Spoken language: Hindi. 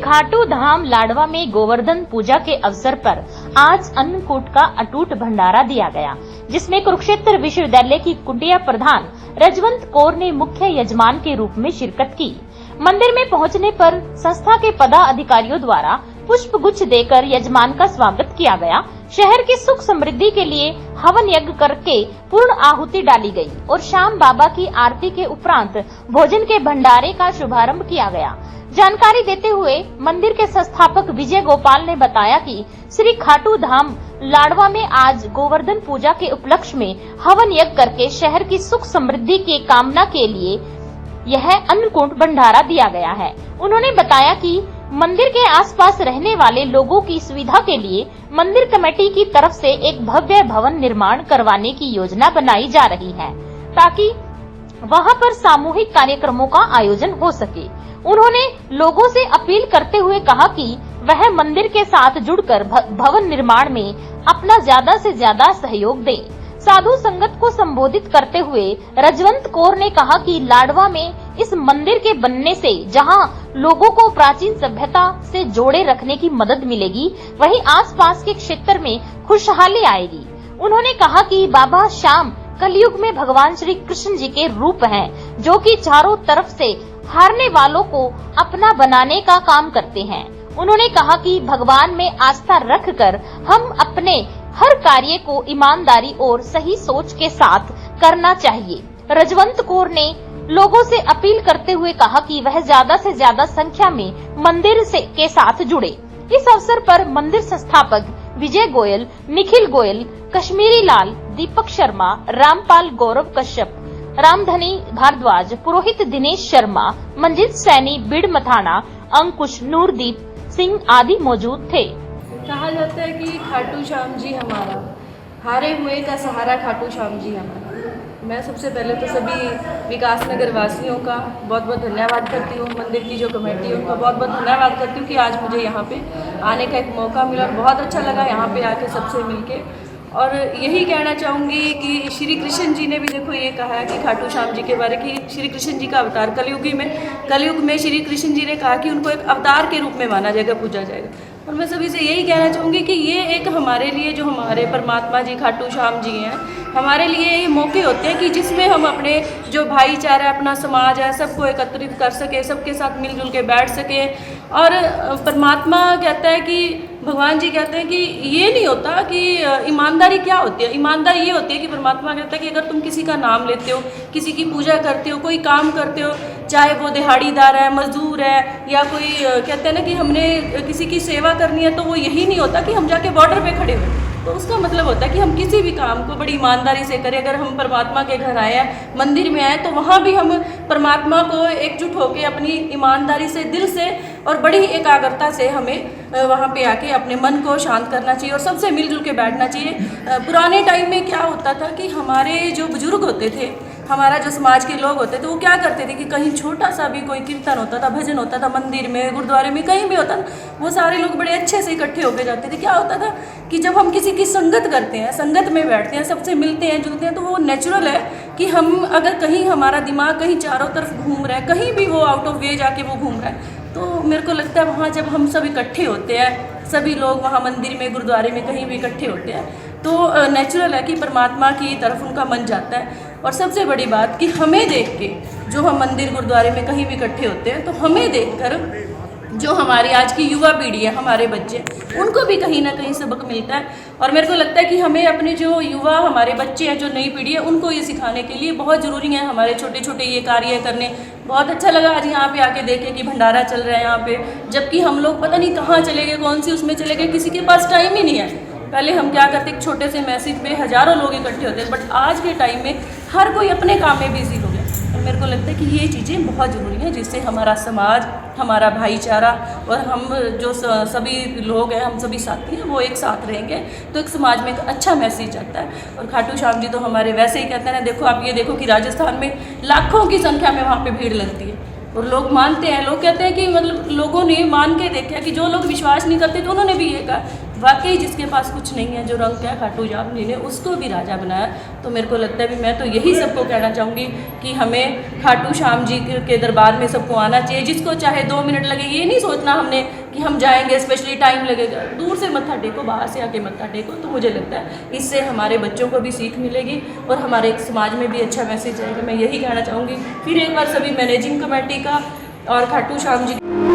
खाटू धाम लाडवा में गोवर्धन पूजा के अवसर पर आज अन्नकूट का अटूट भंडारा दिया गया, जिसमें कुरुक्षेत्र विश्वविद्यालय की कुटिया प्रधान रजवंत कौर ने मुख्य यजमान के रूप में शिरकत की। मंदिर में पहुंचने पर संस्था के पदाधिकारियों द्वारा पुष्प गुच्छ देकर यजमान का स्वागत किया गया। शहर की सुख समृद्धि के लिए हवन यज्ञ करके पूर्ण आहुति डाली गई और शाम बाबा की आरती के उपरांत भोजन के भंडारे का शुभारंभ किया गया। जानकारी देते हुए मंदिर के संस्थापक विजय गोपाल ने बताया कि श्री खाटू धाम लाडवा में आज गोवर्धन पूजा के उपलक्ष्य में हवन यज्ञ करके शहर की सुख समृद्धि की कामना के लिए यह अन्नकूट भंडारा दिया गया है। उन्होंने बताया कि मंदिर के आसपास रहने वाले लोगों की सुविधा के लिए मंदिर कमेटी की तरफ से एक भव्य भवन निर्माण करवाने की योजना बनाई जा रही है, ताकि वहां पर सामूहिक कार्यक्रमों का आयोजन हो सके। उन्होंने लोगों से अपील करते हुए कहा कि वह मंदिर के साथ जुड़कर भवन निर्माण में अपना ज्यादा से ज्यादा सहयोग दें। साधु संगत को संबोधित करते हुए रजवंत कौर ने कहा कि लाडवा में इस मंदिर के बनने से जहां लोगों को प्राचीन सभ्यता से जोड़े रखने की मदद मिलेगी, वहीं आसपास के क्षेत्र में खुशहाली आएगी। उन्होंने कहा कि बाबा श्याम कलयुग में भगवान श्री कृष्ण जी के रूप हैं, जो कि चारों तरफ से हारने वालों को अपना बनाने का काम करते हैं। उन्होंने कहा कि भगवान में आस्था रखकर हम अपने हर कार्य को ईमानदारी और सही सोच के साथ करना चाहिए। रजवंत कौर ने लोगों से अपील करते हुए कहा कि वह ज्यादा से ज्यादा संख्या में मंदिर के साथ जुड़े। इस अवसर पर मंदिर संस्थापक विजय गोयल, निखिल गोयल, कश्मीरी लाल, दीपक शर्मा, रामपाल गौरव कश्यप, रामधनी भारद्वाज, पुरोहित दिनेश शर्मा, मंजित सैनी, बीड़ मथाना, अंकुश, नूरदीप सिंह आदि मौजूद थे। कहा जाता है कि खाटू श्याम जी हमारा, हारे हुए का सहारा खाटू श्याम जी हमारा। मैं सबसे पहले तो सभी विकास नगर वासियों का बहुत बहुत धन्यवाद करती हूँ। मंदिर की जो कमेटी है उनका बहुत बहुत धन्यवाद करती हूँ कि आज मुझे यहाँ पे आने का एक मौका मिला और बहुत अच्छा लगा यहाँ पे आके सबसे मिलके। और यही कहना चाहूँगी कि श्री कृष्ण जी ने भी देखो ये कहा है कि खाटू श्याम जी के बारे कि श्री कृष्ण जी का अवतार कलयुग में श्री कृष्ण जी ने कहा कि उनको एक अवतार के रूप में माना जाएगा, पूजा जाएगा। और मैं सभी से यही कहना चाहूँगी कि ये एक हमारे लिए, जो हमारे परमात्मा जी खाटू श्याम जी हैं, हमारे लिए ये मौके होते हैं कि जिसमें हम अपने जो भाईचारा, अपना समाज है, सबको एकत्रित कर सके, सबके साथ मिलजुल के बैठ सके। और परमात्मा कहता है कि भगवान जी कहते हैं कि ये नहीं होता कि ईमानदारी क्या होती है। ईमानदारी ये होती है कि परमात्मा कहता है कि अगर तुम किसी का नाम लेते हो, किसी की पूजा करते हो, कोई काम करते हो, चाहे वो दिहाड़ीदार है, मजदूर है, या कोई कहते हैं ना कि हमने किसी की सेवा करनी है, तो वो यही नहीं होता कि हम जाके बॉर्डर पे खड़े हो। तो उसका मतलब होता है कि हम किसी भी काम को बड़ी ईमानदारी से करें। अगर हम परमात्मा के घर आए हैं, मंदिर में आए, तो वहाँ भी हम परमात्मा को एकजुट होकर अपनी ईमानदारी से, दिल से और बड़ी एकाग्रता से हमें वहाँ पे आके अपने मन को शांत करना चाहिए और सबसे मिलजुल के बैठना चाहिए। पुराने टाइम में क्या होता था कि हमारे जो बुजुर्ग होते थे, हमारा जो समाज के लोग होते थे, वो क्या करते थे कि कहीं छोटा सा भी कोई कीर्तन होता था, भजन होता था, मंदिर में, गुरुद्वारे में, कहीं भी होता था, वो सारे लोग बड़े अच्छे से इकट्ठे होकर जाते थे। क्या होता था कि जब हम किसी की संगत करते हैं, संगत में बैठते हैं, सबसे मिलते हैं, जुलते हैं, तो वो नेचुरल है कि हम अगर कहीं हमारा दिमाग कहीं चारों तरफ घूम रहा है, कहीं भी वो आउट ऑफ वे जाके वो घूम रहा है, तो मेरे को लगता है वहाँ जब हम सब इकट्ठे होते हैं, सभी लोग वहाँ मंदिर में, गुरुद्वारे में, कहीं भी इकट्ठे होते हैं, तो नेचुरल है कि परमात्मा की तरफ उनका मन जाता है। और सबसे बड़ी बात कि हमें देख के, जो हम मंदिर गुरुद्वारे में कहीं भी इकट्ठे होते हैं, तो हमें देखकर जो हमारी आज की युवा पीढ़ी है, हमारे बच्चे, उनको भी कहीं ना कहीं सबक मिलता है। और मेरे को लगता है कि हमें अपने जो युवा, हमारे बच्चे हैं, जो नई पीढ़ी है, उनको ये सिखाने के लिए बहुत ज़रूरी है हमारे छोटे छोटे ये कार्य करने। बहुत अच्छा लगा आज यहाँ पे आके देखे कि भंडारा चल रहा है यहाँ पे, जबकि हम लोग पता नहीं कहाँ चले गए, कौन सी उसमें चले गए, किसी के पास टाइम ही नहीं है। पहले हम क्या करते, एक छोटे से मैसेज पे हज़ारों लोग इकट्ठे होते हैं, बट आज के टाइम में हर कोई अपने काम में बिजी हो गया। और मेरे को लगता है कि ये चीज़ें बहुत ज़रूरी हैं, जिससे हमारा समाज, हमारा भाईचारा और हम जो सभी लोग हैं, हम सभी साथी हैं, वो एक साथ रहेंगे तो एक समाज में एक अच्छा मैसेज आता है। और खाटू श्याम जी तो हमारे वैसे ही कहते हैं ना, देखो आप ये देखो कि राजस्थान में लाखों की संख्या में वहाँ पे भीड़ लगती है और लोग मानते हैं। लोग कहते हैं कि मतलब लोगों ने मान के देखा कि जो लोग विश्वास नहीं करते, तो उन्होंने भी ये कहा वाकई जिसके पास कुछ नहीं है, जो रंग है खाटू श्याम जी ने उसको भी राजा बनाया। तो मेरे को लगता है भी मैं तो यही सबको कहना चाहूँगी कि हमें खाटू श्याम जी के दरबार में सबको आना चाहिए। जिसको चाहे 2 मिनट लगे, ये नहीं सोचना हमने कि हम जाएंगे स्पेशली टाइम लगेगा। दूर से मत्था टेको, बाहर से आके मत्था टेको। तो मुझे लगता है इससे हमारे बच्चों को भी सीख मिलेगी और हमारे समाज में भी अच्छा मैसेज आएगा। मैं यही कहना चाहूँगी। फिर एक बार सभी मैनेजिंग कमेटी का और खाटू श्याम जी